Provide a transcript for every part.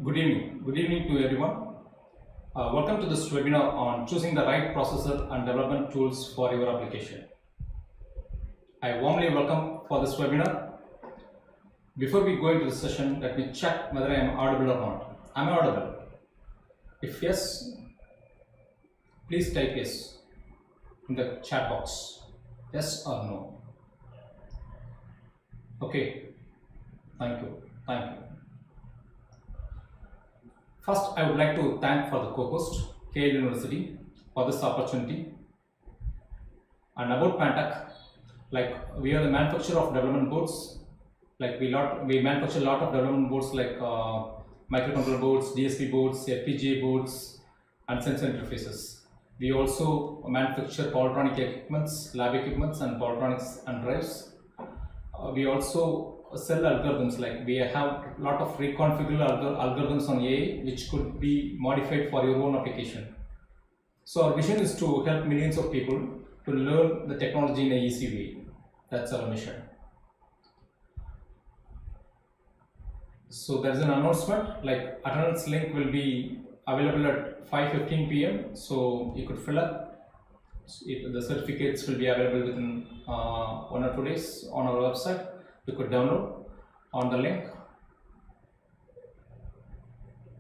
Good evening. Good evening to everyone. Welcome to this webinar on choosing the right processor and development tools for your application. I warmly welcome for this webinar. Before we go into the session, let me check whether I am audible or not. Am I audible? If yes, please type yes in the chat box. Yes or no. Okay. Thank you. Thank you. First, I would like to thank for the co-host, KL University, for this opportunity. And about Pantech, like we are the manufacturer of development boards. Like we manufacture a lot of development boards like microcontroller boards, DSP boards, FPGA boards, and sensor interfaces. We also manufacture powertronic equipments, lab equipments, and powertronics and drives. We also sell algorithms, like we have a lot of reconfigurable algorithms on AI which could be modified for your own application. So our vision is to help millions of people to learn the technology in an easy way. That's our mission. So there's an announcement, like attendance link will be available at 5:15 p.m. so you could fill up. The certificates will be available within 1 or 2 days on our website. You could download on the link.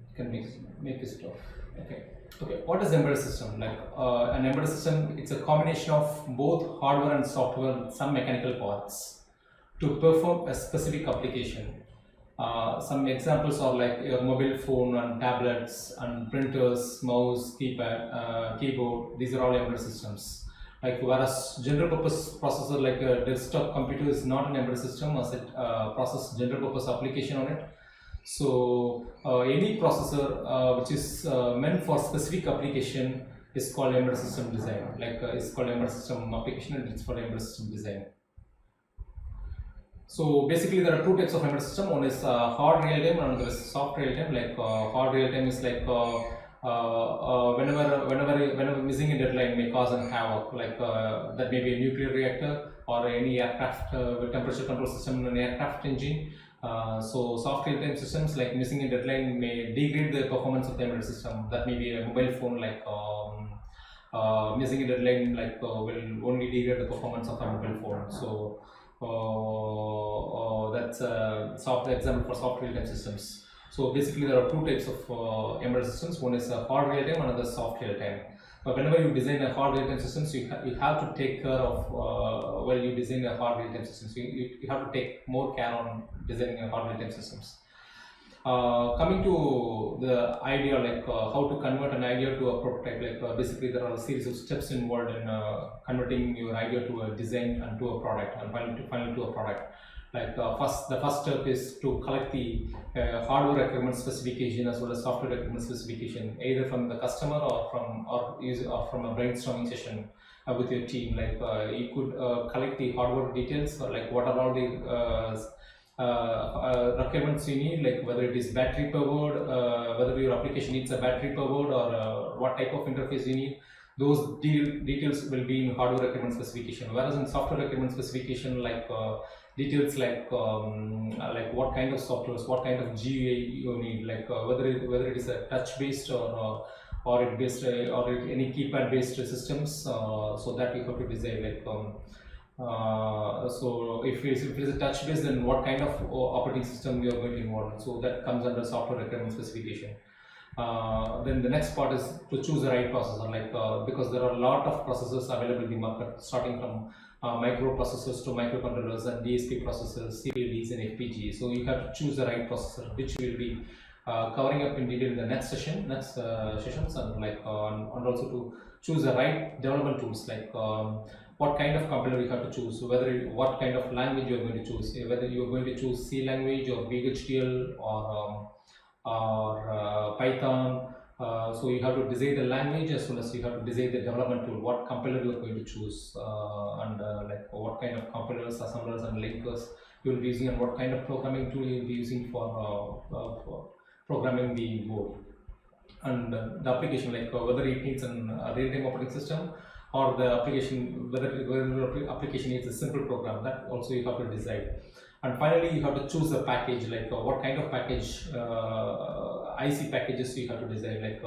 You can make this stuff. Okay. What is embedded system? Like an embedded system, it's a combination of both hardware and software with some mechanical parts to perform a specific application. Some examples are like your mobile phone and tablets and printers, mouse, keypad, keyboard. These are all embedded systems. Like whereas general purpose processor like a desktop computer is not an embedded system as it processes general purpose application on it. So any processor which is meant for specific application is called embedded system design. Like it's called embedded system application and it's called embedded system design. So basically there are two types of embedded system. One is hard real time and another is soft real time. Like hard real time is like whenever missing a deadline may cause an havoc, like that may be a nuclear reactor or any aircraft with temperature control system in an aircraft engine. So soft real-time systems like missing a deadline may degrade the performance of the embedded system. That may be a mobile phone, like missing a deadline like will only degrade the performance of a mobile phone. So that's a soft example for soft real-time systems. So basically there are two types of embedded systems. One is hard real-time, another soft real-time. But whenever you design a hard real-time system, so you have to take care of, while you design a hard real-time system, so you have to take more care on designing a hard real-time systems. Coming to the idea, like how to convert an idea to a prototype, like basically there are a series of steps involved in converting your idea to a design and to a product, and finally to a product. Like the first step is to collect the hardware requirement specification as well as software requirement specification, either from the customer or from a brainstorming session with your team. Like you could collect the hardware details, or like what are all the requirements you need, like whether it is battery powered, whether your application needs a battery powered, or what type of interface you need. Those details will be in hardware requirement specification. Whereas in software requirement specification, like details like what kind of softwares, what kind of GUI you need, like whether it is a touch based or it based or any keypad based systems. So that you have to design, like so if it is a touch based, then what kind of operating system you are going to involve. So that comes under software requirement specification. Then the next part is to choose the right processor, like because there are a lot of processors available in the market, starting from microprocessors to microcontrollers and DSP processors, CPLDs and FPGA. So you have to choose the right processor, which we will be covering up in detail in the next sessions, and like and also to choose the right development tools, like what kind of compiler you have to choose, what kind of language you are going to choose, whether you are going to choose C language or VHDL or Python. So you have to design the language as well as you have to design the development tool, what compiler you are going to choose, and like what kind of compilers, assemblers and linkers you will be using, and what kind of programming tool you will be using for programming the board. And the application, like whether it needs a real-time operating system, or the application, whether the application needs a simple program, that also you have to decide. And finally, you have to choose a package, like what kind of package IC packages you have to design, like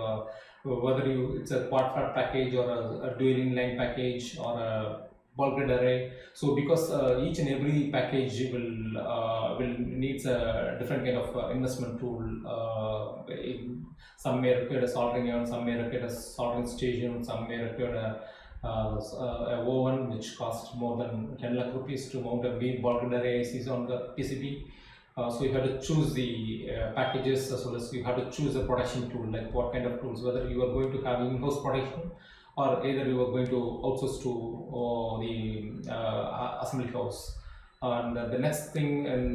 whether it's a quad flat package or a dual inline package or a bulk grid array. So because each and every package will needs a different kind of investment tool. Some may require a soldering iron, some may require a soldering station, some may require a oven which costs more than 10 lakh rupees to mount a big bulk grid array ICs on the PCB. So you have to choose the packages, as well as you have to choose a production tool, like what kind of tools, whether you are going to have in-house production or either you are going to outsource to the assembly house. And the next thing and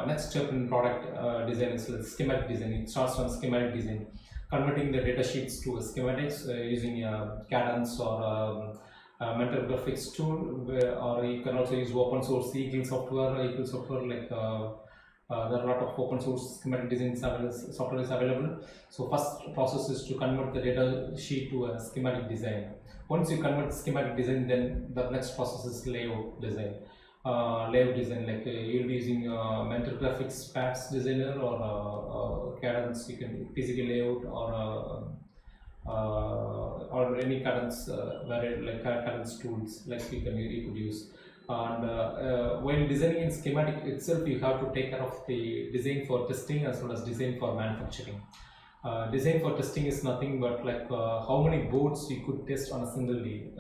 next step in product design is schematic design. It starts from schematic design, converting the data sheets to schematics using Cadence or mental graphics tool, or you can also use open source Eagle software, like there are a lot of open source schematic design software is available. So first process is to convert the data sheet to a schematic design. Once you convert schematic design, then the next process is layout design. Layout design, like you'll be using mental graphics pads designer or Cadence, you can PCB layout or any Cadence like Cadence tools, like you could use. And while designing in schematic itself, you have to take care of the design for testing as well as design for manufacturing. Design for testing is nothing but like how many boards you could test on a single day.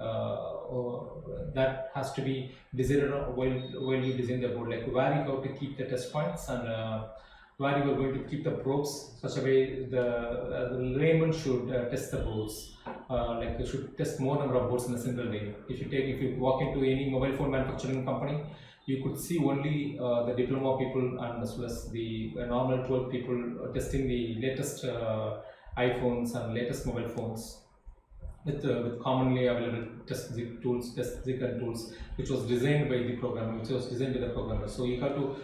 That has to be decided while you design the board, like where you have to keep the test points and where you are going to keep the probes, such a way the layman should test the boards. Like you should test more number of boards in a single day. If you walk into any mobile phone manufacturing company, you could see only the diploma people and as well as the normal 12 people testing the latest iPhones and latest mobile phones with commonly available test zig tools, test zig and tools, which was designed by the programmer, So you have to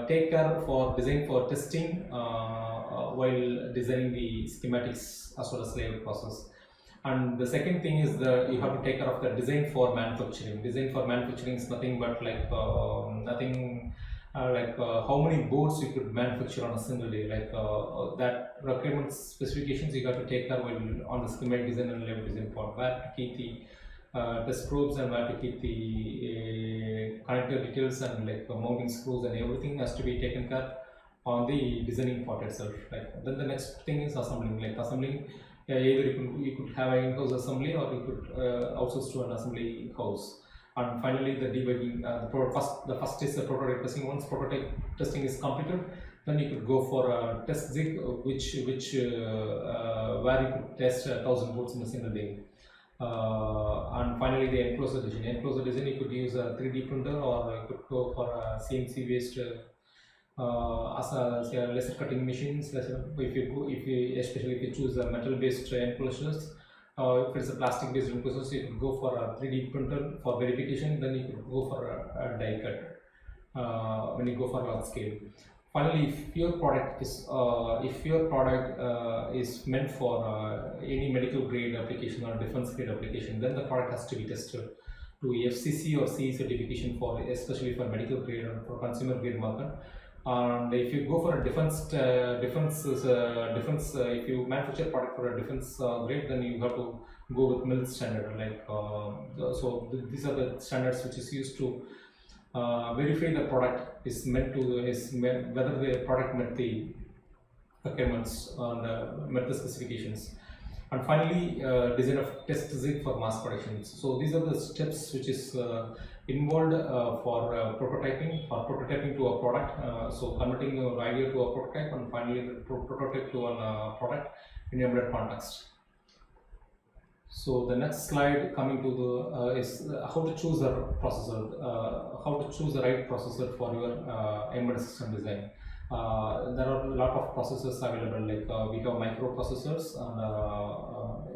take care for design for testing while designing the schematics as well as layout process. And the second thing is you have to take care of the design for manufacturing. Design for manufacturing is nothing but like how many boards you could manufacture on a single day. Like that requirements specifications you have to take care while on the schematic design and layout design part. Where to keep the test probes and where to keep the connector details and like mounting screws and everything has to be taken care on the designing part itself. Like then the next thing is assembling. Like assembling. Either you could have an in-house assembly or you could outsource to an assembly house. And finally, the debugging. The first is the prototype testing. Once prototype testing is completed, then you could go for a test zig, which where you could test 1,000 boards in a single day. And finally, the enclosure design. Enclosure design, you could use a 3D printer or you could go for a CNC based. Laser cutting machines. Especially if you choose a metal based enclosures, if it's a plastic based enclosures, you could go for a 3D printer for verification. Then you could go for a die cut when you go for large scale. Finally, if your product is meant for any medical grade application or defense grade application, then the product has to be tested to FCC or CE certification for, especially for medical grade or for consumer grade market. And if you go for a defense, if you manufacture product for a defense grade, then you have to go with MIL standard. Like these are the standards which is used to verify the product whether the product met the requirements and met the specifications. And finally, design of test zig for mass production. So these are the steps which is involved for prototyping to a product. So converting your idea to a prototype and finally the prototype to a product in embedded context. So the next slide coming to the is how to choose a processor, how to choose the right processor for your embedded system design. There are a lot of processors available, like we have microprocessors and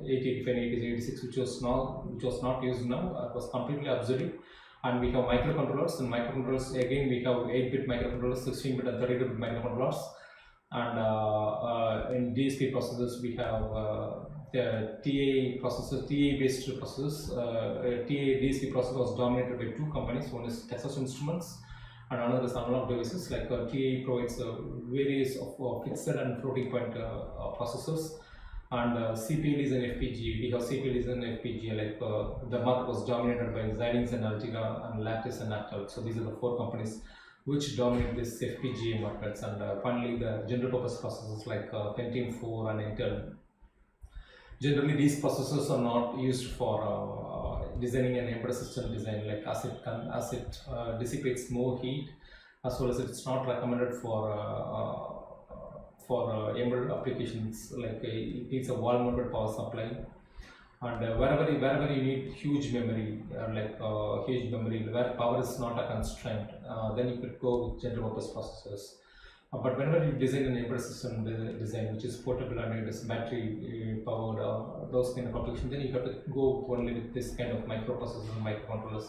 8085 and 8086, which was not used now, it was completely obsolete. And we have microcontrollers, and microcontrollers again we have 8-bit microcontrollers, 16-bit and 32-bit microcontrollers. And in DSP processors we have the TA based processors. DSP processor was dominated by two companies. One is Texas Instruments and another is analog devices. Like TI provides various of fixed and floating point processors, and CPLDs and FPGA. We have CPLDs and FPGA. Like the market was dominated by Xilinx and Altera and Lattice and Actel. So these are the 4 companies which dominate this FPGA markets. And finally, the general purpose processors like Pentium 4 and Intel. Generally, these processors are not used for designing an embedded system design, like as it dissipates more heat, as well as it's not recommended for embedded applications. Like it needs a wall-mounted power supply, and wherever you need huge memory, huge memory where power is not a constraint, then you could go with general purpose processors. But whenever you design an embedded system design which is portable and it is battery powered, those kind of applications, then you have to go only with this kind of microprocessors, microcontrollers,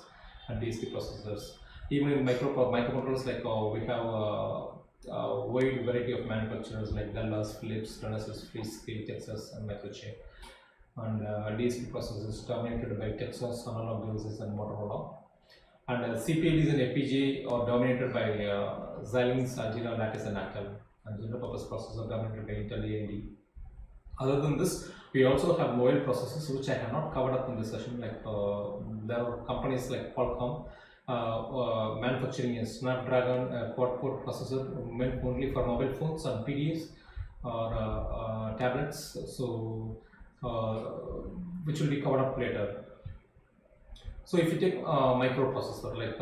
and DSP processors. Even in microcontrollers, like we have a wide variety of manufacturers like Dallas, Philips, Renesas, Freescale, Texas, and Microchip. And DSP processors dominated by Texas, Analog Devices, and Motorola. And CPLDs and FPGA are dominated by Xilinx, Altera, Lattice, and Actel. And general purpose processors are dominated by Intel, AMD. Other than this, we also have mobile processors, which I have not covered up in this session. Like there are companies like Qualcomm manufacturing a Snapdragon quad-core processor meant only for mobile phones and PDAs or tablets. So which will be covered up later. So if you take microprocessor, like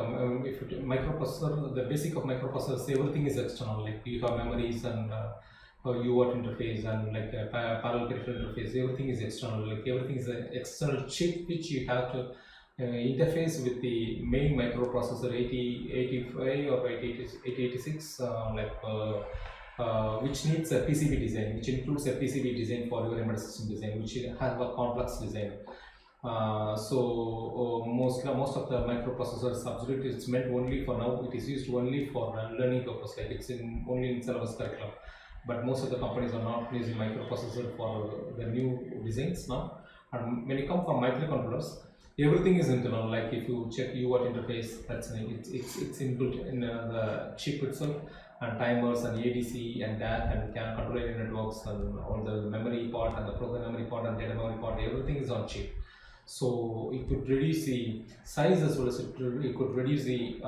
if you take microprocessor, the basic of microprocessors, everything is external. Like you have memories and UART interface and like parallel peripheral interface. Everything is external. Like everything is an external chip which you have to interface with the main microprocessor 8085 or 8086, which needs a PCB design, which includes a PCB design for your embedded system design, which has a complex design. Most of the microprocessors substitute is meant only for now. It is used only for learning purpose, like it's only in syllabus curriculum. But most of the companies are not using microprocessor for the new designs now. And when you come for microcontrollers, everything is internal. Like if you check UART interface, that's it's inbuilt in the chip itself, and timers and ADC and DAC and CAN controller networks and all the memory part and the program memory part and data memory part. Everything is on chip. So it could reduce the size as well as it could reduce the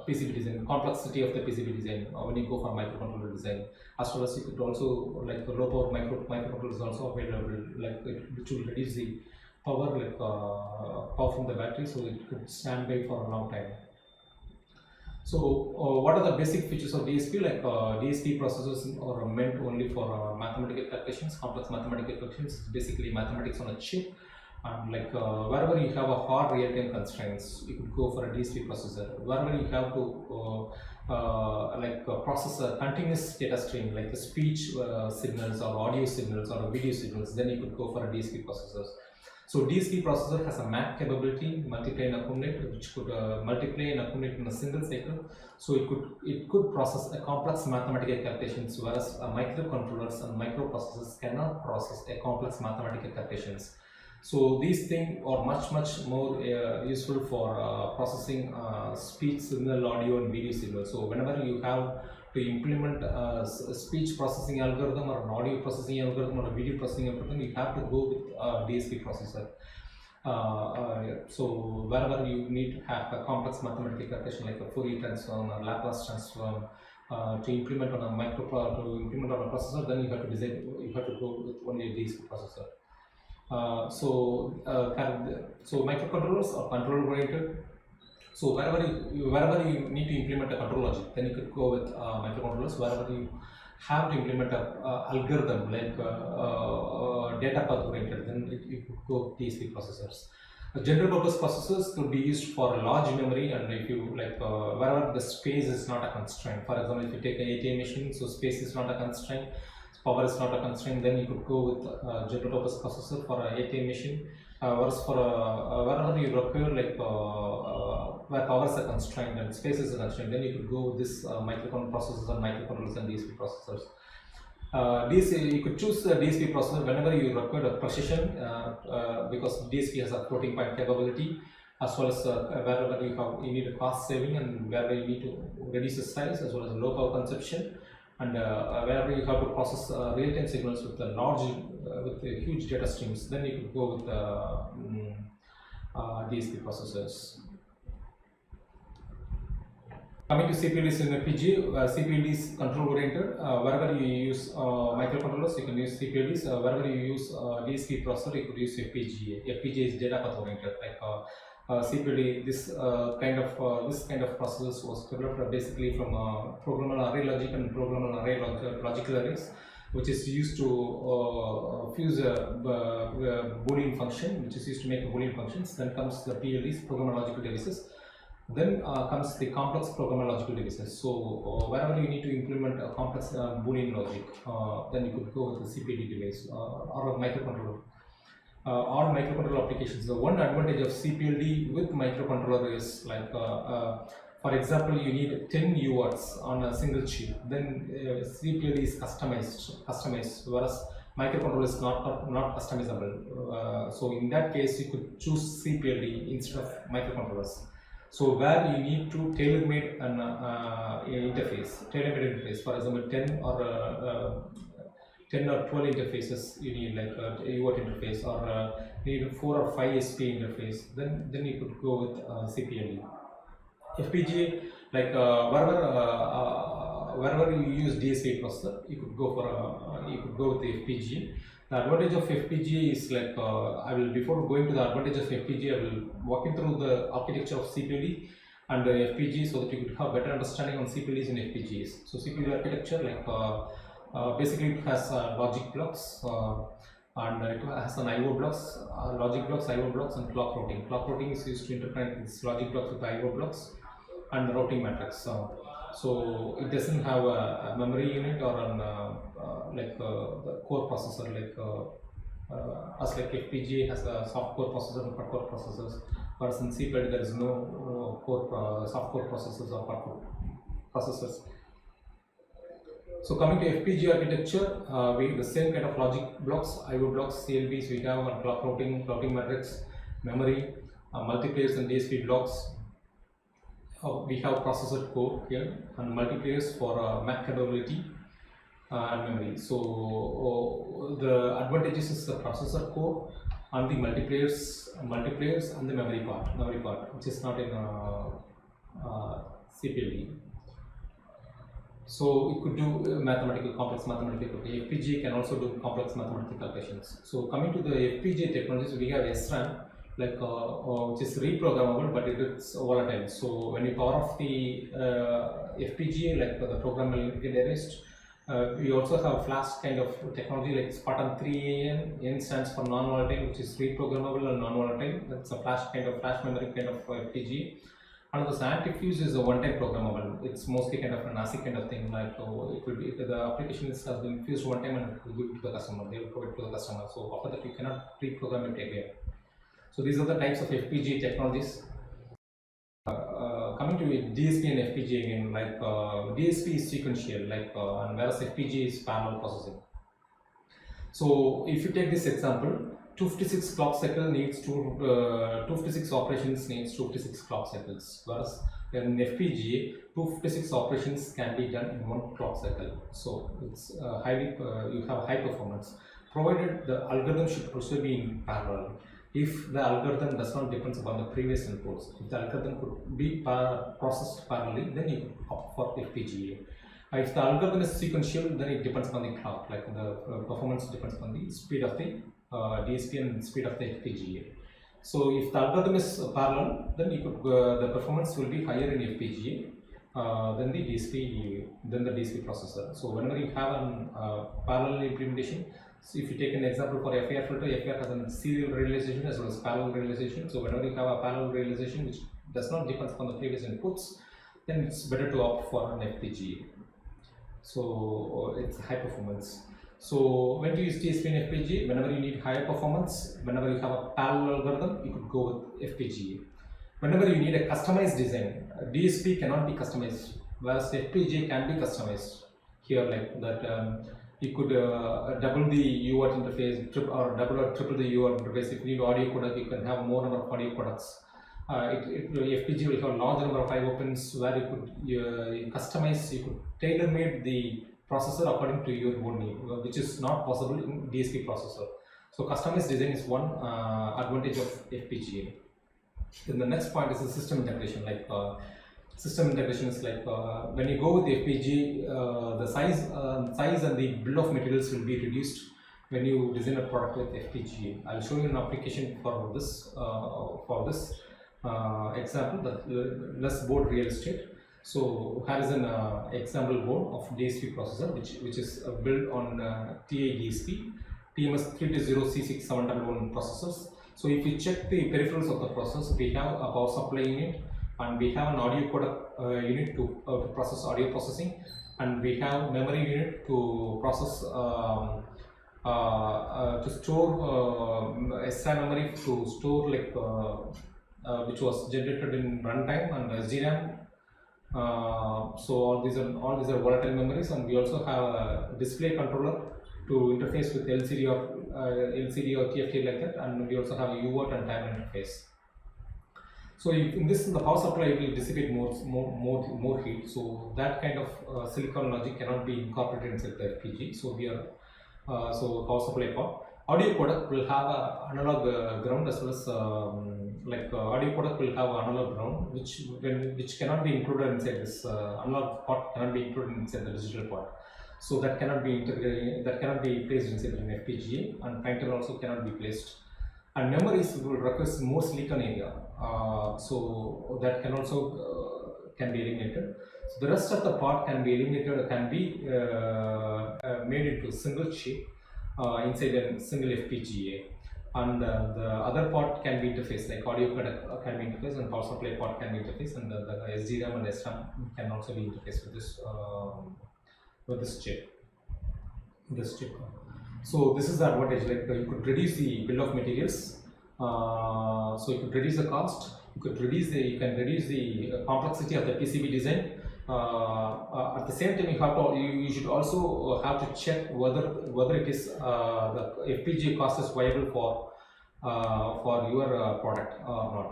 PCB design, complexity of the PCB design when you go for microcontroller design. As well as you could also, like the low power microcontrollers also available, like which will reduce the power, like power from the battery, so it could stand by for a long time. So what are the basic features of DSP? Like DSP processors are meant only for mathematical calculations, complex mathematical calculations. It's basically mathematics on a chip. And like wherever you have a hard real-time constraints, you could go for a DSP processor. Wherever you have to process a continuous data stream, like the speech signals or audio signals or video signals, then you could go for a DSP processors. So DSP processor has a MAC capability, multiply and accumulate, which could multiply and accumulate in a single cycle. So it could process a complex mathematical calculations, whereas microcontrollers and microprocessors cannot process a complex mathematical calculations. So these things are much more useful for processing speech signal, audio, and video signal. So whenever you have to implement a speech processing algorithm or an audio processing algorithm or a video processing algorithm, you have to go with a DSP processor. So wherever you need to have a complex mathematical calculation like a Fourier transform or Laplace transform to implement on a processor, then you have to go with only a DSP processor. So microcontrollers are control oriented. So wherever you need to implement a control logic, then you could go with microcontrollers. Wherever you have to implement a algorithm like data path oriented, then you could go with DSP processors. General purpose processors could be used for a large memory, and if you wherever the space is not a constraint. For example, if you take an ATM machine, so space is not a constraint, power is not a constraint, then you could go with general purpose processor for an ATM machine. Whereas for wherever you require where power is a constraint and space is a constraint, then you could go with this microcontroller processors and microcontrollers and DSP processors. You could choose the DSP processor whenever you require a precision because DSP has a floating point capability, as well as wherever you need a cost saving and wherever you need to reduce the size as well as low power consumption, and wherever you have to process real-time signals with with the huge data streams, then you could go with DSP processors. Coming to CPLDs in FPGA, CPLD is control oriented. Wherever you use microcontrollers, you can use CPLDs. Wherever you use DSP processor, you could use FPGA. FPGA is data path oriented. Like CPLD, this kind of processors was developed basically from programmable array logic and programmable array logical arrays, which is used to fuse a Boolean function, which is used to make Boolean functions. Then comes the PLDs, programmable logical devices. Then comes the complex programmable logical devices. So wherever you need to implement a complex Boolean logic, then you could go with the CPLD device or a microcontroller. All microcontroller applications. The one advantage of CPLD with microcontroller is like, for example, you need 10 UARTs on a single chip. Then CPLD is customized, whereas microcontroller is not customizable. So in that case, you could choose CPLD instead of microcontrollers. So where you need to tailor-made an interface, for example, 10 or 12 interfaces you need, like a UART interface, or you need 4 or 5 SP interface, then you could go with CPLD. FPGA, like wherever you use DSP processor, you could go with the FPGA. The advantage of FPGA is like, before going to the advantage of FPGA, I will walk you through the architecture of CPLD and the FPGA so that you could have better understanding on CPLDs and FPGAs. So CPLD architecture, like basically it has logic blocks and it has an IO blocks, logic blocks, IO blocks, and clock routing. Clock routing is used to interconnect these logic blocks with IO blocks and the routing matrix. So it doesn't have a memory unit or an the core processor, as like FPGA has a soft core processor and hard core processors, whereas in CPLD there is no soft core processors or hard core processors. So coming to FPGA architecture, we have the same kind of logic blocks, IO blocks, CLBs we have, and clock routing matrix, memory, multipliers and DSP blocks. We have processor core here and multipliers for map capability and memory. So the advantages is the processor core and the multipliers and the memory part, which is not in CPLD. So it could do complex mathematical. FPGA can also do complex mathematical calculations. So coming to the FPGA technologies, we have SRAM, which is reprogrammable, but it is volatile. So when you power off the FPGA, like the programmable will get erased. We also have flash kind of technology like Spartan 3AN. N stands for non-volatile, which is reprogrammable and non-volatile. That's a flash memory kind of FPGA. And the antifuse is a one-time programmable. It's mostly kind of an ASIC kind of thing. Like it will be, the application has been fused one time and it will give it to the customer. They will provide it to the customer. So after that, you cannot reprogram it again. So these are the types of FPGA technologies. Coming to DSP and FPGA again, like DSP is sequential, like and whereas FPGA is parallel processing. So if you take this example, 256 clock cycle needs 256 operations needs 256 clock cycles, whereas in FPGA 256 operations can be done in one clock cycle. So it's you have high performance, provided the algorithm should also be in parallel. If the algorithm does not depend upon the previous inputs, if the algorithm could be processed parallelly, then you opt for FPGA. If the algorithm is sequential, then it depends on the clock, like the performance depends on the speed of the DSP and speed of the FPGA. So if the algorithm is parallel, then you could the performance will be higher in FPGA than the DSP processor. So whenever you have a parallel implementation, so if you take an example for FAR filter, FAR has a serial realization as well as parallel realization. So whenever you have a parallel realization which does not depend on the previous inputs, then it's better to opt for an FPGA. So it's high performance. So when to use DSP and FPGA? Whenever you need higher performance, whenever you have a parallel algorithm, you could go with FPGA. Whenever you need a customized design, DSP cannot be customized, whereas FPGA can be customized. Here, like that, you could double the UART interface, or double or triple the UART interface. If you need audio codec, you can have more number of audio codecs. FPGA will have a large number of IO pins where you could customize, you could tailor-made the processor according to your own need, which is not possible in DSP processor. So customized design is one advantage of FPGA. Then the next point is the system integration. System integration is when you go with the FPGA, the size and the bill of materials will be reduced when you design a product with FPGA. I'll show you an application for this example, the less board real estate. So here is an example board of DSP processor, which is built on TI DSP TMS320C6711 processors. So if you check the peripherals of the processor, we have a power supply unit, and we have an audio codec unit to process audio processing, and we have memory unit to process to store SI memory to store which was generated in runtime, and SDRAM. So all these are volatile memories, and we also have a display controller to interface with LCD or TFT like that, and we also have a UART and timer interface. So in the power supply will dissipate more heat. So that kind of silicon logic cannot be incorporated inside the FPGA. So we are power supply part. Audio codec will have a analog ground, as well as audio codec will have analog ground, which cannot be included inside this analog part, cannot be included inside the digital part. So that cannot be integrated, that cannot be placed inside an FPGA, and pointer also cannot be placed. And memories will request more silicon area, so that can also can be eliminated. So the rest of the part can be eliminated, can be made into single chip inside a single FPGA, and the other part can be interfaced, like audio codec can be interfaced, and power supply part can be interfaced, and the SDRAM and SRAM can also be interfaced with this chip. So this is the advantage, you could reduce the bill of materials, so you could reduce the cost, you can reduce the complexity of the PCB design. At the same time, you should also have to check whether it is the FPGA cost is viable for your product or not.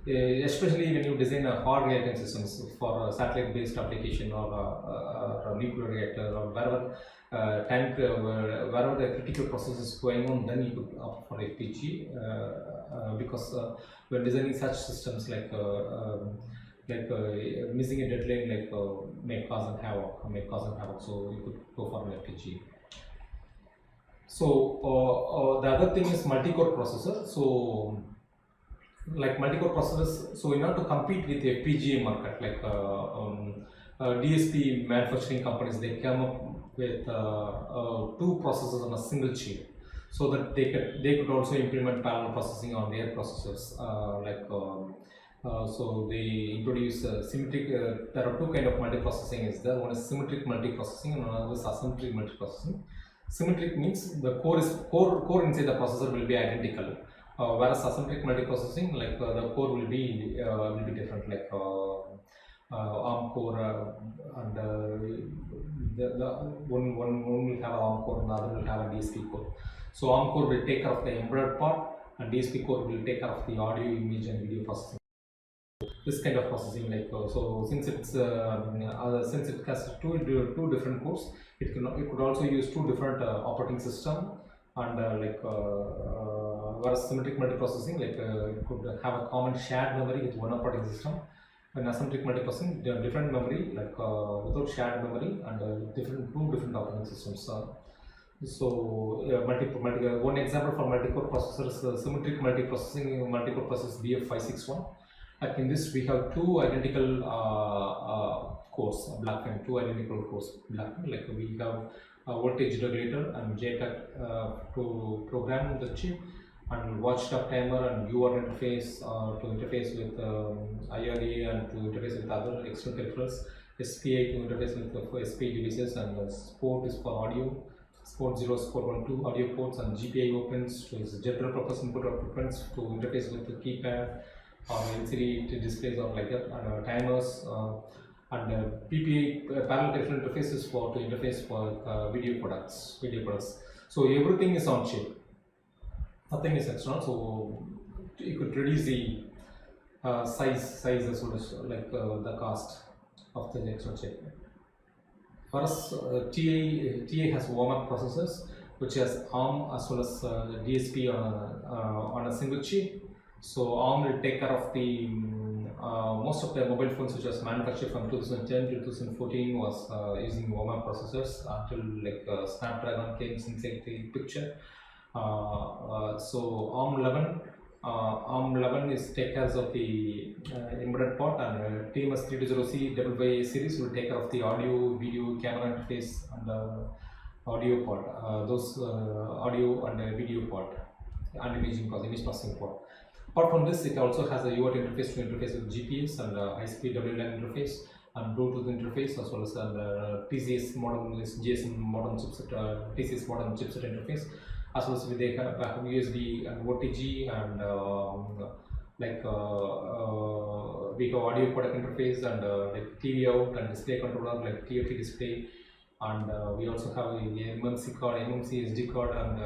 Especially when you design a hard real-time systems for a satellite-based application or a nuclear reactor, or wherever wherever the critical process is going on, then you could opt for FPGA because when designing such systems missing a deadline may cause havoc. So you could go for an FPGA. So the other thing is multicore processor. So multicore processors, so in order to compete with the FPGA market, DSP manufacturing companies, they come up with two processors on a single chip, so that they could also implement parallel processing on their processors. So they introduce symmetric. There are two kind of multiprocessing is there. One is symmetric multiprocessing, and another is asymmetric multiprocessing. Symmetric means the core inside the processor will be identical, whereas asymmetric multiprocessing, the core will be different, ARM core, and the one will have an ARM core and the other will have a DSP core. So ARM core will take care of the embedded part, and DSP core will take care of the audio, image, and video processing. This kind of processing, so since it has two different cores, it could also use two different operating system, and whereas symmetric multiprocessing, it could have a common shared memory with one operating system. And asymmetric multiprocessing, there are different memory, without shared memory, and two different operating systems. One example for multicore processors, symmetric multiprocessing, multicore processor BF561. In this, we have two identical cores, two identical cores. We have a voltage regulator and JTAG to program the chip, and watchdog timer and UART interface to interface with IRA, and to interface with other external peripherals. SPI to interface with SPI devices, and port is for audio. Port 0, port 1, 2 audio ports, and GPIO pins to general purpose input output pins to interface with the keypad or LCD displays or like that, and timers, and PPI parallel peripheral interfaces to interface for video products. So everything is on chip, nothing is external. So you could reduce the size as well as like the cost of the extra chip. For us, TA has OMAP processors, which has ARM as well as DSP on a single chip. So ARM will take care of the most of the mobile phones which was manufactured from 2010 to 2014 was using OMAP processors until like Snapdragon came inside the picture. So ARM 11 is take care of the embedded part, and TMS320C AA series will take care of the audio, video, camera interface, and audio part. Those audio and video part, and image processing part. Apart from this, it also has a UART interface to interface with GPS and high-speed WLAN interface and Bluetooth interface, as well as TCS modern GSM modern chipset, TCS modern chipset interface, as well as with they have USB and OTG and we have audio codec interface and like TV out and display controller like TFT display, and we also have a MMC card, MMC SD card, and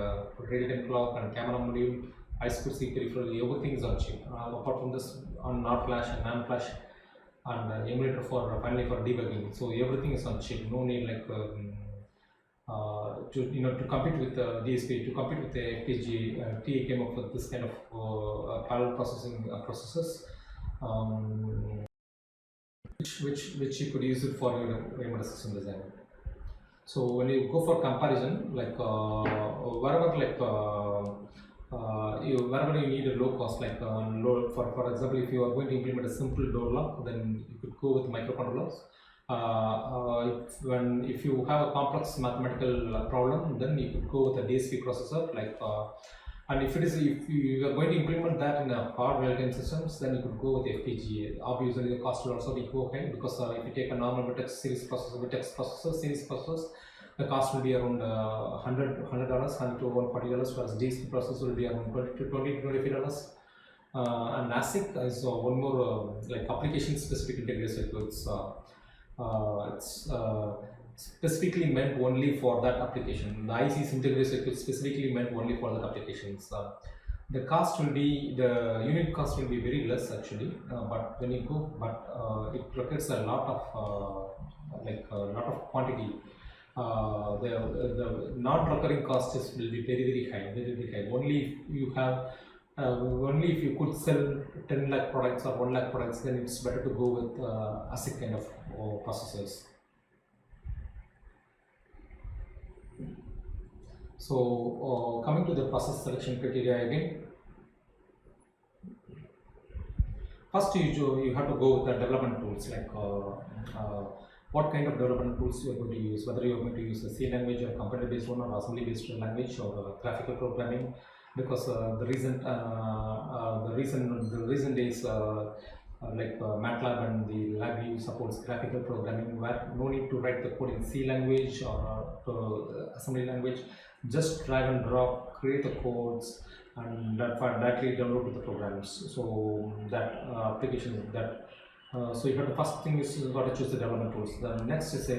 real-time clock and camera module, high-speed peripheral. Everything is on chip. Apart from this, on NOR flash and NAND flash, and emulator for finally for debugging. So everything is on chip. No need like to compete with the DSP, to compete with the FPGA. TA came up with this kind of parallel processing processes, which you could use it for your embedded system design. So when you go for comparison, like wherever you need a low cost, like for example, if you are going to implement a simple door lock, then you could go with microcontrollers. If you have a complex mathematical problem, then you could go with a DSP processor, and if you are going to implement that in a hard real-time systems, then you could go with FPGA. Obviously, the cost will also be okay, because if you take a normal Vertex series processors, the cost will be around $100 to $140, whereas DSP processor will be around $20 to $25. And ASIC is one more like application-specific integrated circuits. It's specifically meant only for that application. The IC's integrated circuit specifically meant only for that applications. The cost will be, the unit cost will be very less actually, but when you go, it requires a lot of quantity. The non-recurring costs will be very high. Only if you have, only if you could sell 10 lakh products or 1 lakh products, then it's better to go with ASIC kind of processors. So coming to the process selection criteria again, first you have to go with the development tools, like what kind of development tools you are going to use, whether you are going to use a C language or computer-based one, or assembly-based language, or graphical programming. Because the recent days, like MATLAB and the LabVIEW supports graphical programming, where no need to write the code in C language or assembly language. Just drag and drop, create the codes, and directly download to the programs. So that application that. So you have the first thing is you got to choose the development tools. The next is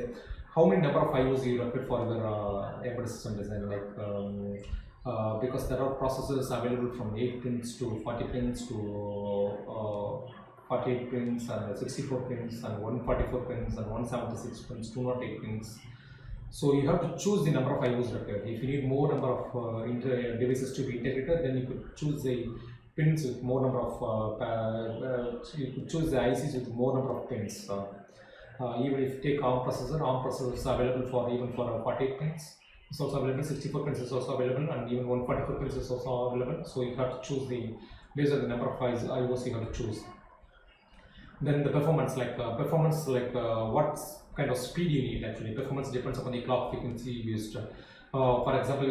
how many number of IOs you require for your embedded system design, because there are processors available from 8 pins to 40 pins to 48 pins and 64 pins and 144 pins and 176 pins, 208 pins. So you have to choose the number of IOs required. If you need more number of devices to be integrated, then you could choose the pins with more number of, you could choose the ICs with more number of pins. Even if you take ARM processor is available for even for 48 pins. It's also available, 64 pins is also available, and even 144 pins is also available. So you have to choose based on the number of IOs you have to choose. Then the performance, what kind of speed you need actually. Performance depends upon the clock frequency used. For example,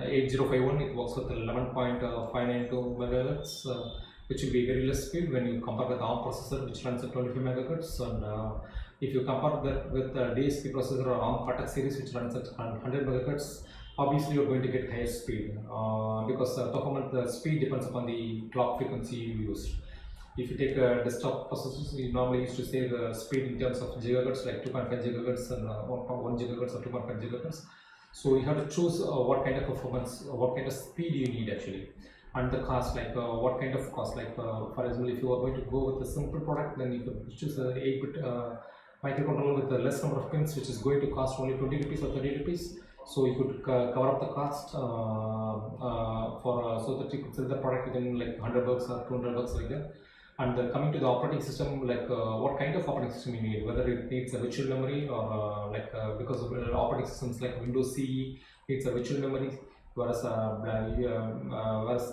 8051, it works with 11.592 MHz, which will be very less speed when you compare with ARM processor, which runs at 25 MHz. And if you compare that with the DSP processor or ARM Pantech series, which runs at 100 MHz, obviously you're going to get higher speed, because the speed depends upon the clock frequency you use. If you take a desktop processors, we normally used to say the speed in terms of gigahertz, like 2.5 gigahertz and 1.1 gigahertz or 2.5 gigahertz. So you have to choose what kind of performance, what kind of speed you need actually. and the cost, like what kind of cost, like for example, if you are going to go with a simple product, then you could choose a 8-bit microcontroller with a less number of pins, which is going to cost only 20 rupees or 30 rupees. So you could cover up the cost so that you could sell the product within like 100 bucks or 200 bucks like that. And coming to the operating system, like what kind of operating system you need, whether it needs a virtual memory or because of operating systems like Windows CE needs a virtual memory, whereas the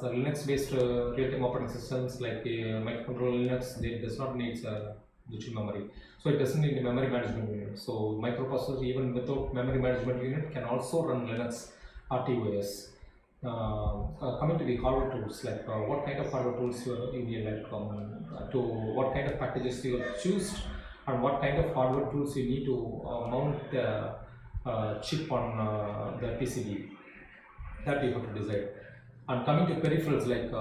Linux-based real-time operating systems like microcontroller Linux, they does not need virtual memory, so it doesn't need a memory management unit. So microprocessor, even without memory management unit, can also run Linux RTOS. Coming to the hardware tools, like what kind of hardware tools you need, like to what kind of packages you choose, and what kind of hardware tools you need to mount the chip on the PCB, that you have to decide. And coming to peripherals, like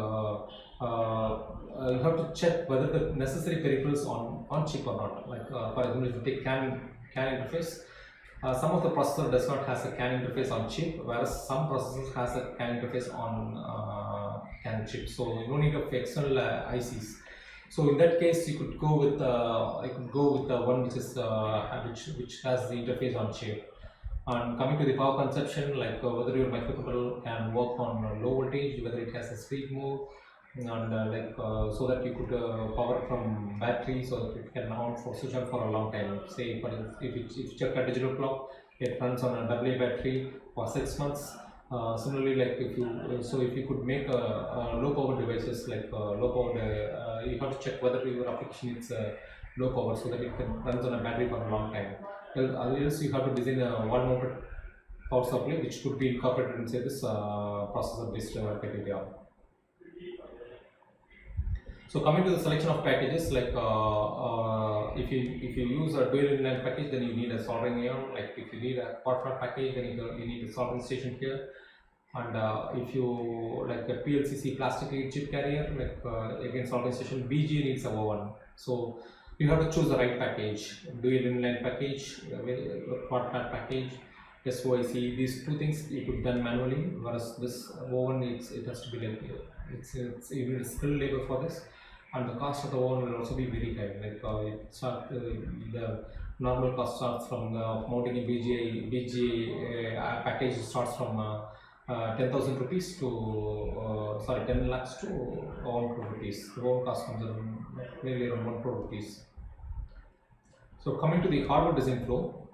you have to check whether the necessary peripherals on chip or not. Like for example, if you take CAN interface, some of the processor does not has a CAN interface on chip, whereas some processors has a CAN interface on CAN chip. So you don't need of external ICs. So in that case, you could go with the one which is which has the interface on chip. And coming to the power consumption, like whether your microcontroller can work on low voltage, whether it has a sleep mode, and so that you could power from battery, so that it can switch on for a long time. Say, if you check a digital clock, it runs on a AA battery for 6 months. Similarly, like if you could make low power devices, like low power, you have to check whether your application needs low power, so that it can runs on a battery for a long time. Else you have to design a wall-mounted power supply, which could be incorporated inside this processor-based criteria. So coming to the selection of packages, like if you use a dual inline package, then you need a soldering iron. Like if you need a quad flat package, then you need a soldering station here. And if you like a PLCC plastic lead chip carrier, like again soldering station, BG needs a O1. So you have to choose the right package: dual inline package, quad flat package, SOIC. These two things you could done manually, whereas this O1 it has to be like you need skill labor for this, and the cost of the O1 will also be very high. Like the normal cost starts from mounting a BGA package starts from 10,000 rupees to 10 lakhs to 1 crore rupees. The whole cost comes around nearly around 1 crore rupees. So coming to the hardware design flow.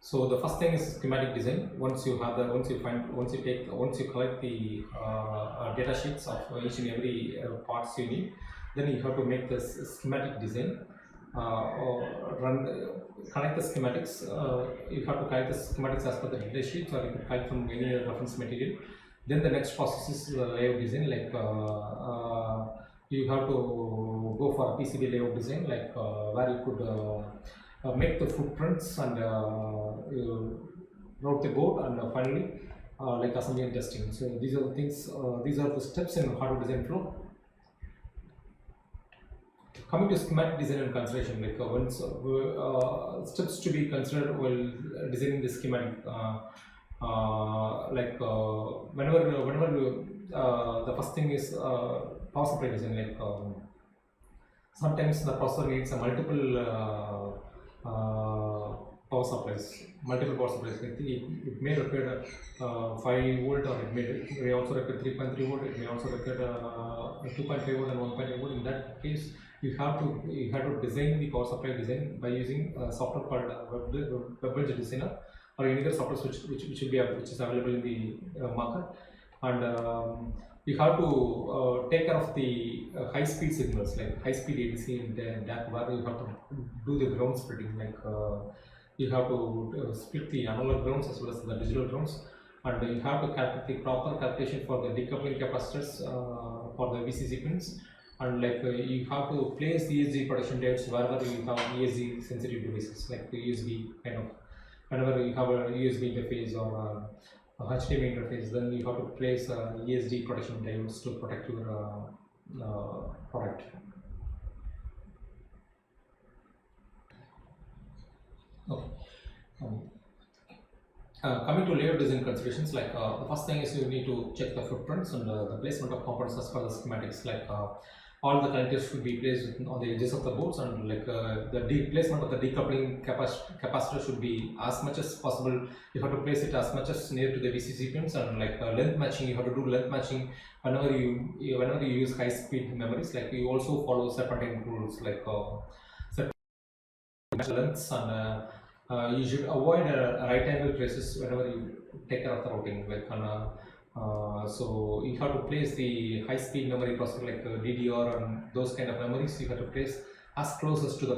So the first thing is schematic design. Once you collect the data sheets of each and every parts you need, then you have to make this schematic design. Connect the schematics. You have to connect the schematics as per the data sheets, or you can collect from any reference material. Then the next process is layout design. Like you have to go for a PCB layout design, like where you could make the footprints and route the board, and finally like assembly and testing. So these are the things. These are the steps in hardware design flow. Coming to schematic design and consideration, like steps to be considered while designing the schematic. Whenever the first thing is power supply design. Like sometimes the processor needs a multiple power supplies. It may require 5 volt, or it may also require 3.3 volt. It may also require 2.5 volt and 1.8 volt. In that case, you have to design the power supply design by using software called WebBridge Designer, or any other software which is available in the market. And you have to take care of the high-speed signals, like high-speed ADC and DAC, where you have to do the ground splitting. Like you have to split the analog grounds as well as the digital grounds, and you have to calculate the proper calculation for the decoupling capacitors for the VCC pins. And like you have to place the ESG protection diodes wherever you have ESG sensitive devices, like the USB kind of. Whenever you have a USB interface or a HDMI interface, then you have to place ESD protection diodes to protect your product. Okay. Coming to layout design considerations, like the first thing is you need to check the footprints and the placement of components as per the schematics. Like all the connectors should be placed on the edges of the boards, and like the placement of the decoupling capacitor should be as much as possible. You have to place it as much as near to the VCC pins, and like length matching. You have to do length matching whenever you use high speed memories. Like you also follow serpentine rules, like lengths, and you should avoid right angle traces whenever you take care of the routing. Like so you have to place the high speed memory processor like DDR and those kind of memories. You have to place as close as to the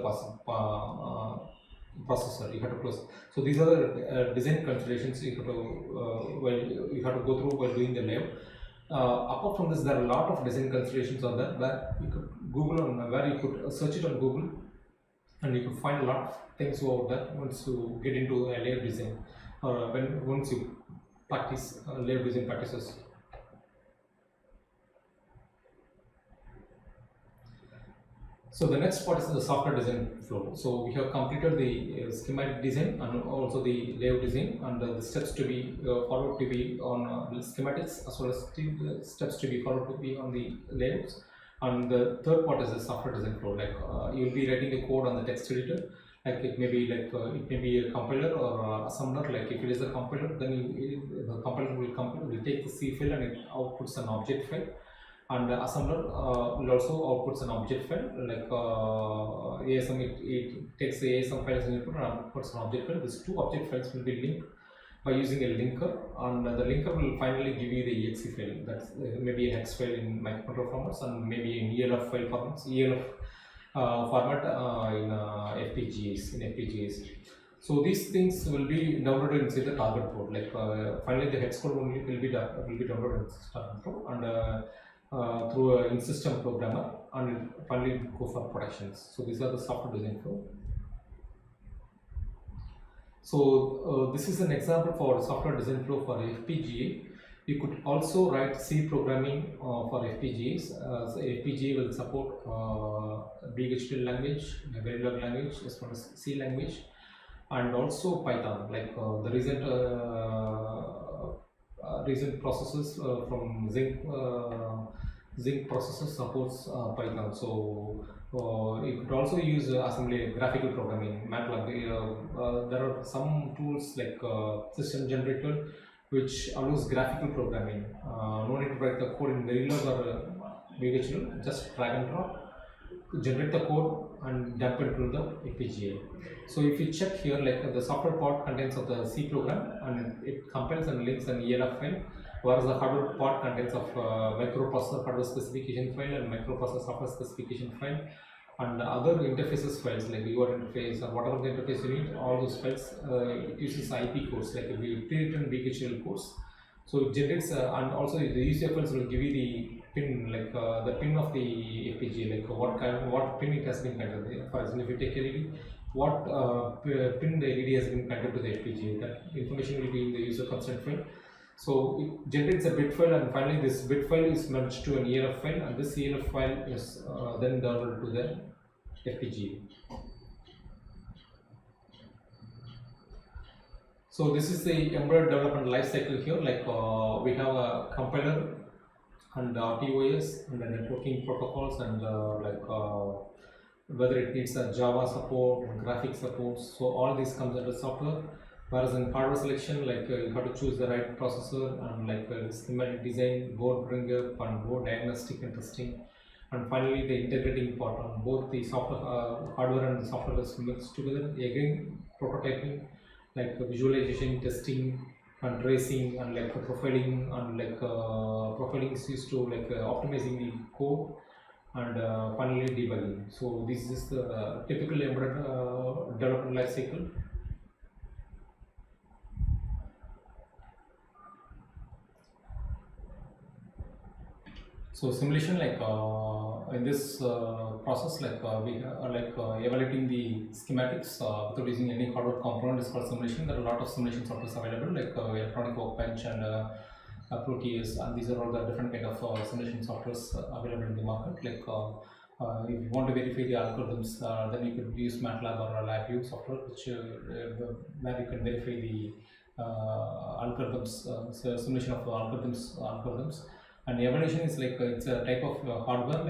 processor. You have to close. So these are the design considerations you have to you have to go through while doing the layout. Apart from this, there are a lot of design considerations on that where you could Google on where you could search it on Google, and you can find a lot of things about that once you get into a layout design, or once you practice layout design practices. So the next part is the software design flow. So we have completed the schematic design and also the layout design, and the steps to be followed to be on schematics, as well as the steps to be followed to be on the layouts. And the third part is the software design flow. Like you'll be writing the code on the text editor. Like it may be like it may be a compiler or assembler. Like if it is a compiler, then the compiler will take the C file and it outputs an object file. And the assembler will also outputs an object file. Like ASM, it takes the ASM file as an input and outputs an object file. These two object files will be linked by using a linker, and the linker will finally give you the exe file. That's maybe a hex file in microcontroller formats, and maybe in ELF file formats, ELF format in FPGAs. So these things will be downloaded inside the target board. Like finally, the hex code only will be downloaded in target board, and through an in-system programmer, and finally go for productions. So these are the software design flow. So this is an example for software design flow for FPGA. You could also write C programming for FPGAs. So FPGA will support BHDL language, Verilog language, as well as C language, and also Python. Like the recent processes from Zinc processor supports Python. So you could also use assembly graphical programming, MATLAB. There are some tools like system generator which allows graphical programming. No need to write the code in Verilog or VHDL, just drag and drop, generate the code and dump it to the FPGA. So if you check here, like the software part contains of the C program, and it compiles and links an ELF file, whereas the hardware part contains of microprocessor hardware specification file and microprocessor software specification file, and other interfaces files like UART interface or whatever the interface you need. All those files it uses IP codes, like if you pre-written BHDL codes. So it generates and also the UCF files will give you the pin, like the pin of the FPGA, like what pin it has been connected. For example, if you take LED, what pin the LED has been connected to the FPGA. That information will be in the user constant file. So it generates a bit file, and finally this bit file is merged to an ELF file, and this ELF file is then downloaded to the FPGA. So this is the embedded development life cycle here. Like we have a compiler and RTOS and the networking protocols, and whether it needs a Java support, graphics support. So all this comes under software. Whereas in hardware selection, like you have to choose the right processor, and like schematic design, board bring up, and board diagnostic and testing, and finally the integrating part on both the software, hardware and the software is mixed together. Again, prototyping, like visualization, testing, and tracing, and like profiling, and like profiling is used to like optimizing the code, and finally debugging. So this is the typical embedded development life cycle. So simulation, like in this process, like we are like evaluating the schematics without using any hardware component is called simulation. There are a lot of simulation software available, like electronic workbench and Proteus, and these are all the different kind of simulation softwares available in the market. Like if you want to verify the algorithms, then you could use MATLAB or LabVIEW software, which where you can verify the algorithms, so simulation of algorithms. And evaluation is like it's a type of hardware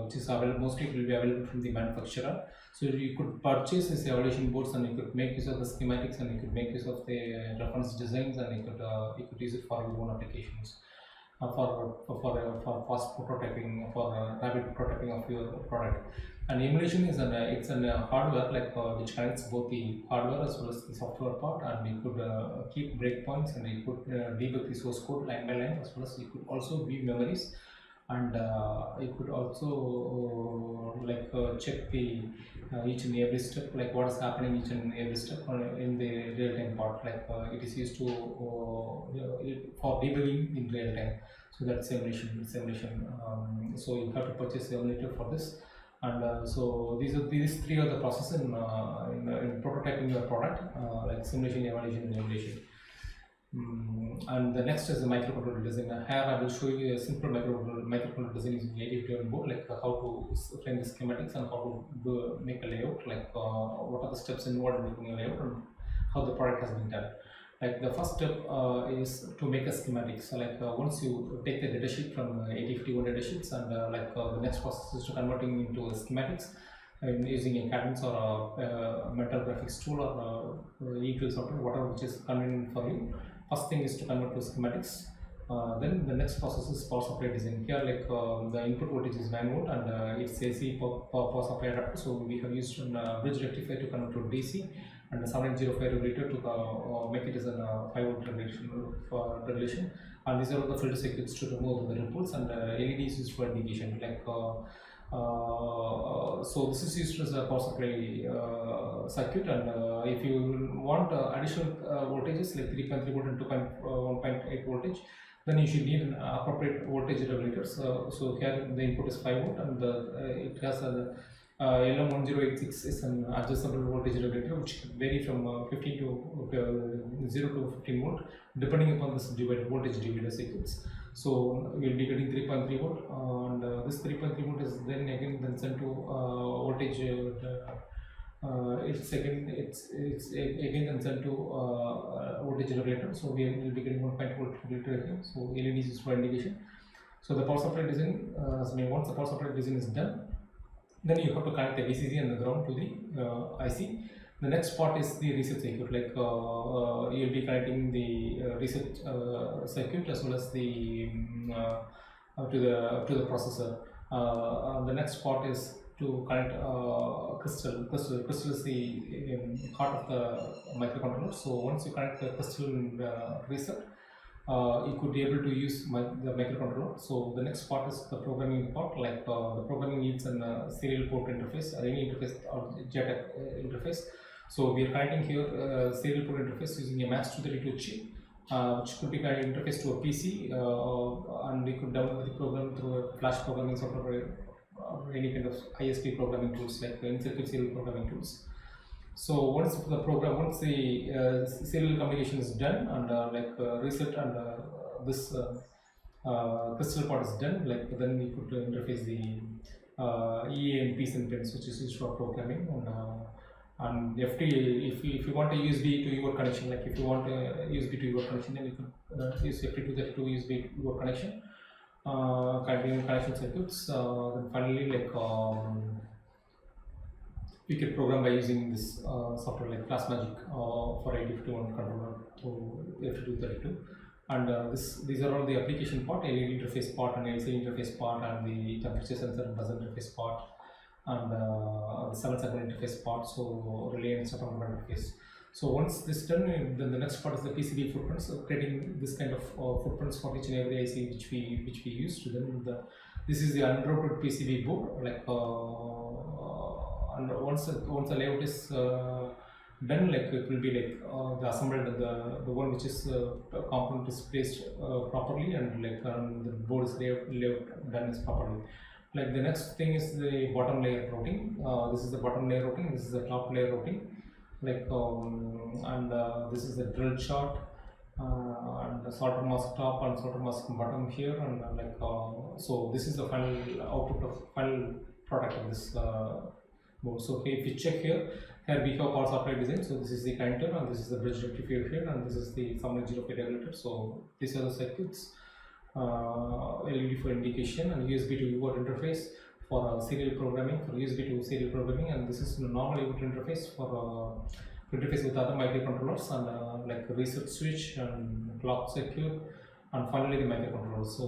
which is available, mostly it will be available from the manufacturer. So you could purchase these evaluation boards and you could make use of the schematics and you could make use of the reference designs and you could use it for your own applications. For fast prototyping, for rapid prototyping of your product. And emulation is it's an hardware which connects both the hardware as well as the software part, and we could keep breakpoints and we could debug the source code line by line, as well as you could also view memories, and you could also check the each and every step, like what is happening each and every step in the real-time part. It is used to for debugging in real time. So that's simulation. So you have to purchase the emulator for this, and so these three are the process in prototyping your product, like simulation, evaluation, and emulation. And the next is the microcontroller design. Here I will show you a simple microcontroller design using A.I board, like how to frame the schematics and how to make a layout, what are the steps involved in making a layout and how the product has been done. Like the first step is to make a schematic. So once you take the datasheet from A.I datasheets, and the next process is to converting into schematics using a Cadence or a mental graphics tool or e-tool software, whatever which is convenient for you. First thing is to convert to schematics. Then the next process is power supply design. Here, the input voltage is 9 volt and it's AC power supply adapter. So we have used a bridge rectifier to convert to DC, and the 7805 regulator to make it as a 5 volt regulation. And these are all the filter circuits to remove the ripples, and LED is used for indication. So this is used as a power supply circuit, and if you want additional voltages like 3.3 volt and 1.8 voltage, then you should need an appropriate voltage regulators. So here the input is 5 volt, and it has a LM1086 is an adjustable voltage regulator which can vary from 15 to 0 to 15 volt depending upon this voltage divider circuits. So we will be getting 3.3 volt, and this 3.3 volt is then again sent to voltage. It's again then sent to voltage regulator. So we will be getting 1.0 volt regulator again. So LEDs is for indication. So the power supply design, once the power supply design is done, then you have to connect the VCC and the ground to the IC. The next part is the reset circuit. You will be connecting the reset circuit as well as the to the processor. The next part is to connect crystal. Crystal is the heart of the microcontroller. So once you connect the crystal and reset, you could be able to use the microcontroller. So the next part is the programming part. The programming needs a serial port interface, or any interface, or JTAG interface. So we are connecting here serial port interface using a MAX232 chip, which could be kind of interface to a PC, and we could download the program through a flash programming software or any kind of ISP programming tools like in-circuit serial programming tools. So once the serial communication is done, and reset and this crystal part is done, then we could interface the EA and PCIe pins, which is used for programming, and FT. If you want a USB to your connection, if you want a USB to your connection, then you could use FT232 USB to your connection. Connection circuits. Then finally, we can program by using this software like ClassMagic for 8051 controller to FT232. And these are all the application part, LED interface part, and LCD interface part, and the temperature sensor and buzzer interface part, and the 7-segment interface part, so relay and step interface. So once this is done, then the next part is the PCB footprints. So creating this kind of footprints for each and every IC which we use. Then this is the unrouted PCB board. And once the layout is done, it will be the assembled the one which is component is placed properly, and the board is layout done is properly. The next thing is the bottom layer routing. This is the bottom layer routing. This is the top layer routing. This is the drill chart, and the solder mask top and solder mask bottom here, and so this is the final output of final product of this board. So if you check here Here we have power supply design. So this is the connector, and this is the bridge rectifier here, and this is the summary 0 regulator. So these are the circuits. LED for indication, and USB to UART interface for serial programming, for USB to serial programming, and this is the normal UART interface for interface with other microcontrollers, and like reset switch and clock circuit, and finally the microcontroller. So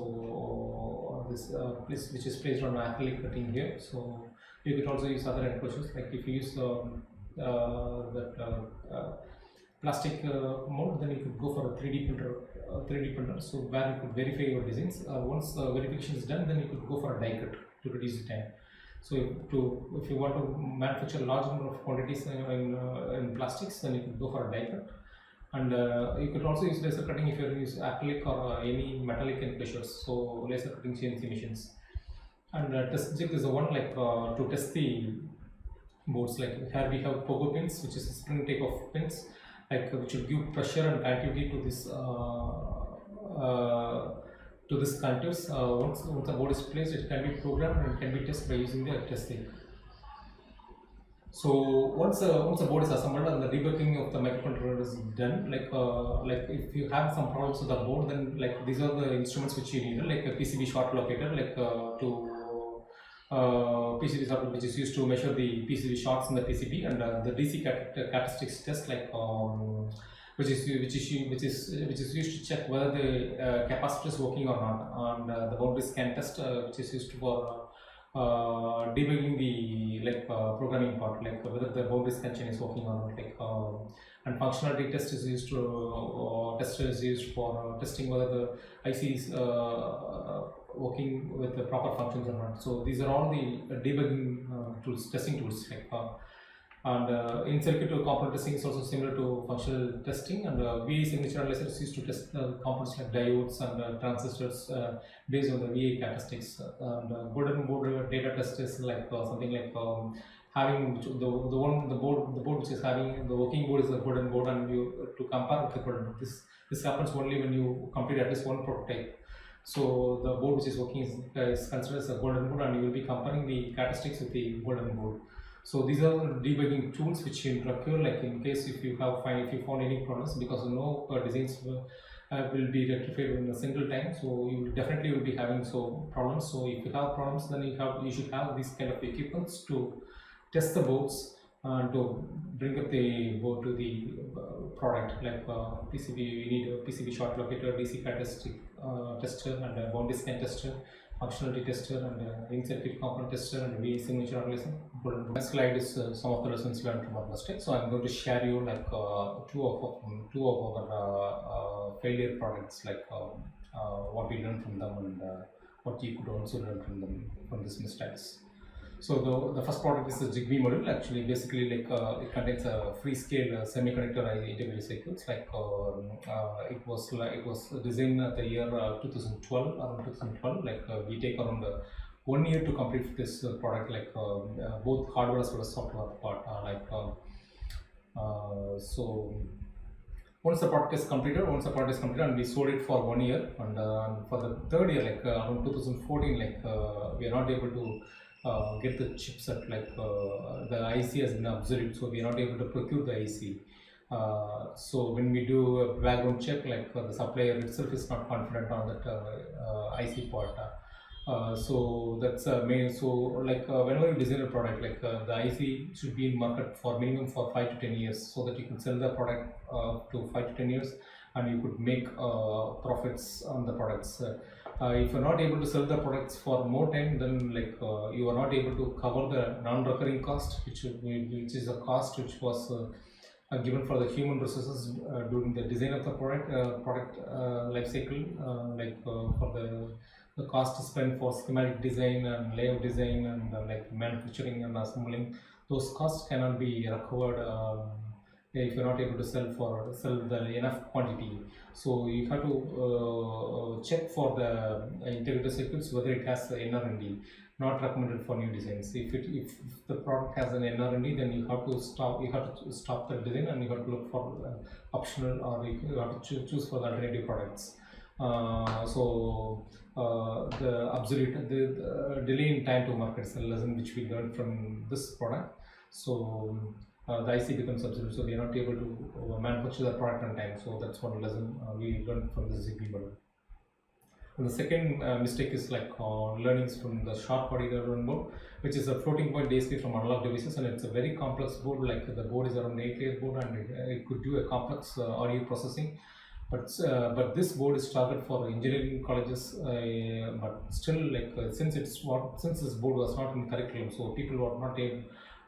this which is placed on acrylic cutting here. So you could also use other enclosures, like if you use plastic mode, then you could go for a 3D printer, so where you could verify your designs. Once the verification is done, then you could go for a die cut to reduce the time. So if you want to manufacture large number of quantities in plastics, then you could go for a die cut. And you could also use laser cutting if you use acrylic or any metallic enclosures. So laser cutting CNC machines. And test jig is the one like to test the boards. Like here we have pogo pins, which is a spring type of pins, like which will give pressure and activity to this connectors. Once the board is placed, it can be programmed and can be tested by using the test thing. So once the board is assembled and the debugging of the microcontroller is done, like if you have some problems with the board, then like these are the instruments which you need, like a PCB short locator, like PCB short, which is used to measure the PCB shorts in the PCB, and the DC characteristics test, like which is used to check whether the capacitor is working or not, and the boundary scan test, which is used for debugging the programming part, like whether the boundary scan is working or not, like and functionality test is used to tester is used for testing whether the IC is working with the proper functions or not. So these are all the debugging tools, testing tools, like and in circuit component testing is also similar to functional testing, and VA signature analyzer is used to test components like diodes and transistors based on the VA characteristics. And board and board data test is like something like having the board which is having the working board is the board and board, and you to compare with the board and board. This happens only when you complete at least one prototype. So the board which is working is considered as a golden board, and you will be comparing the characteristics with the golden board. So these are the debugging tools which will occur, like in case if you found any problems, because no designs will be rectified in a single time. So you definitely will be having problems. So if you have problems, then you should have these kind of equipments to test the boards and to bring up the board to the product, like PCB. You need a PCB short locator, DC characteristic tester, and a boundary scan tester, functionality tester, and in-circuit component tester, and VA signature analyzer. Next slide is some of the lessons learned from our mistakes. So I'm going to share you like two of our failure products, like what we learned from them, and what you could also learn from them from these mistakes. So the first product is the Zigbee module. Actually, basically, like it contains a free-scale semiconductor integrated circuits. Like it was designed at the year 2012, around 2012. Like we take around 1 year to complete this product. Like both hardware as well as software part. So once the product is completed, and we sold it for 1 year, and for the third year, like around 2014, like we are not able to get the chipset, like the IC has been obsolete, so we are not able to procure the IC. So when we do a background check, like the supplier itself is not confident on that IC part. So that's main. So like whenever you design a product, like the IC should be in market for minimum for 5 to 10 years, so that you can sell the product to 5 to 10 years, and you could make profits on the products. If you're not able to sell the products for more time, then like you are not able to cover the non-recurring cost, which is a cost which was given for the human resources during the design of the product life cycle, for the cost spent for schematic design and layout design and like manufacturing and assembling. Those costs cannot be recovered if you're not able to sell the enough quantity. So you have to check for the integrated circuits whether it has NR&D. Not recommended for new designs. If the product has an NR&D, then you have to stop the design, and you have to look for optional, or you have to choose for the alternative products. The delay in time to market is a lesson which we learned from this product. So the IC becomes obsolete, so we are not able to manufacture the product on time. So that's one lesson we learned from the ZP model. And the second mistake is like learnings from the short body run board, which is a floating point DSP from analog devices, and it's a very complex board. Like the board is around 8-layer board, and it could do a complex audio processing. But this board is targeted for engineering colleges, but still, like since this board was not in curriculum, so people were not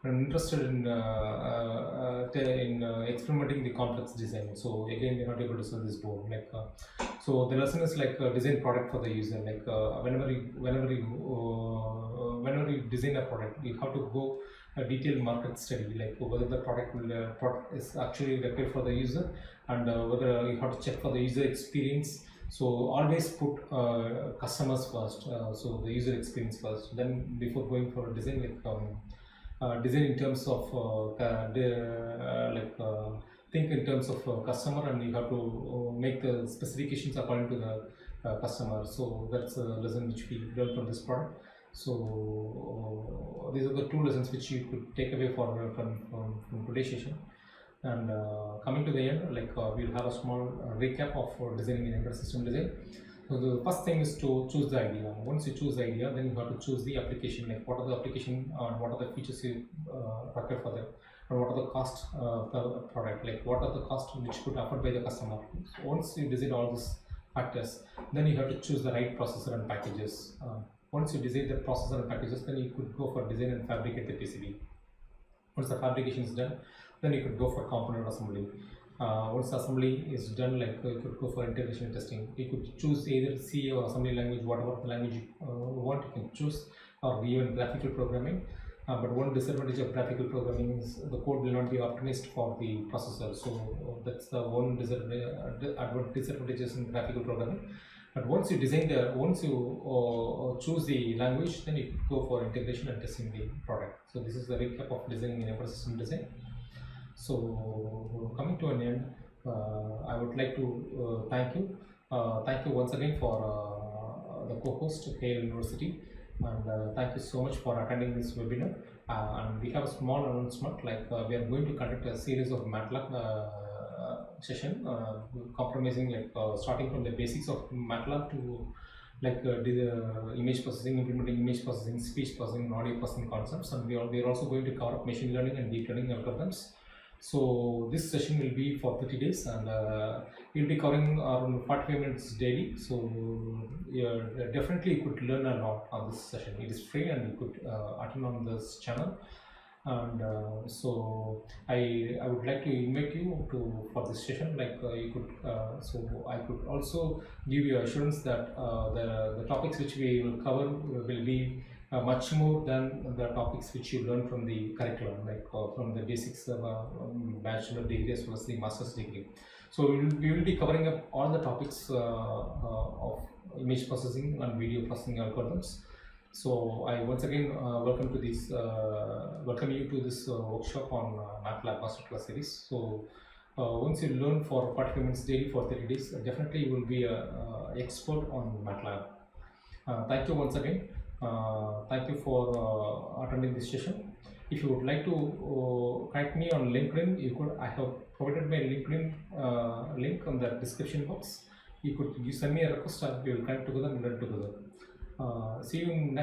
interested in experimenting the complex design. So again, they're not able to sell this board. Like so, the lesson is like design product for the user. Like whenever you design a product, you have to go a detailed market study, like whether the product is actually required for the user, and whether you have to check for the user experience. So always put customers first, so the user experience first, then before going for a design. Like design in terms of think in terms of customer, and you have to make the specifications according to the customer. So that's a lesson which we learned from this product. So these are the two lessons which you could take away from today's session. And coming to the end, like we'll have a small recap of designing an embedded system design. So the first thing is to choose the idea. Once you choose the idea, then you have to choose the application, like what are the application and what are the features you require for them, and what are the cost per product, like what are the costs which could afford by the customer. So once you design all these factors, then you have to choose the right processor and packages. Once you design the processor and packages, then you could go for design and fabricate the PCB. Once the fabrication is done, then you could go for component assembly. Once assembly is done, like you could go for integration and testing. You could choose either C or assembly language, whatever the language you want, you can choose, or even graphical programming. But one disadvantage of graphical programming is the code will not be optimized for the processor. So that's the one disadvantages in graphical programming. But once you choose the language, then you could go for integration and testing the product. So this is the recap of designing an embedded system design. So coming to an end, I would like to thank you once again for the co-host here at University, and thank you so much for attending this webinar. And we have a small announcement, like we are going to conduct a series of MATLAB session, compromising like starting from the basics of MATLAB to like the image processing, implementing image processing, speech processing, audio processing concepts, and we are also going to cover up machine learning and deep learning algorithms. So this session will be for 30 days, and we'll be covering around 45 minutes daily. So definitely you could learn a lot on this session. It is free, and you could attend on this channel. And so I would like to invite you for this session. Like you could so I could also give you assurance that the topics which we will cover will be much more than the topics which you learn from the curriculum, like from the basics of bachelor degree as well as the master's degree. So we will be covering up all the topics of image processing and video processing algorithms. So I once again welcome you to this workshop on MATLAB Masterclass series. So once you learn for 45 minutes daily for 30 days, definitely you will be an expert on MATLAB. Thank you once again. Thank you for attending this session. If you would like to connect me on LinkedIn, you could. I have provided my LinkedIn link on the description box. You send me a request, and we will connect together and learn together. See you in next.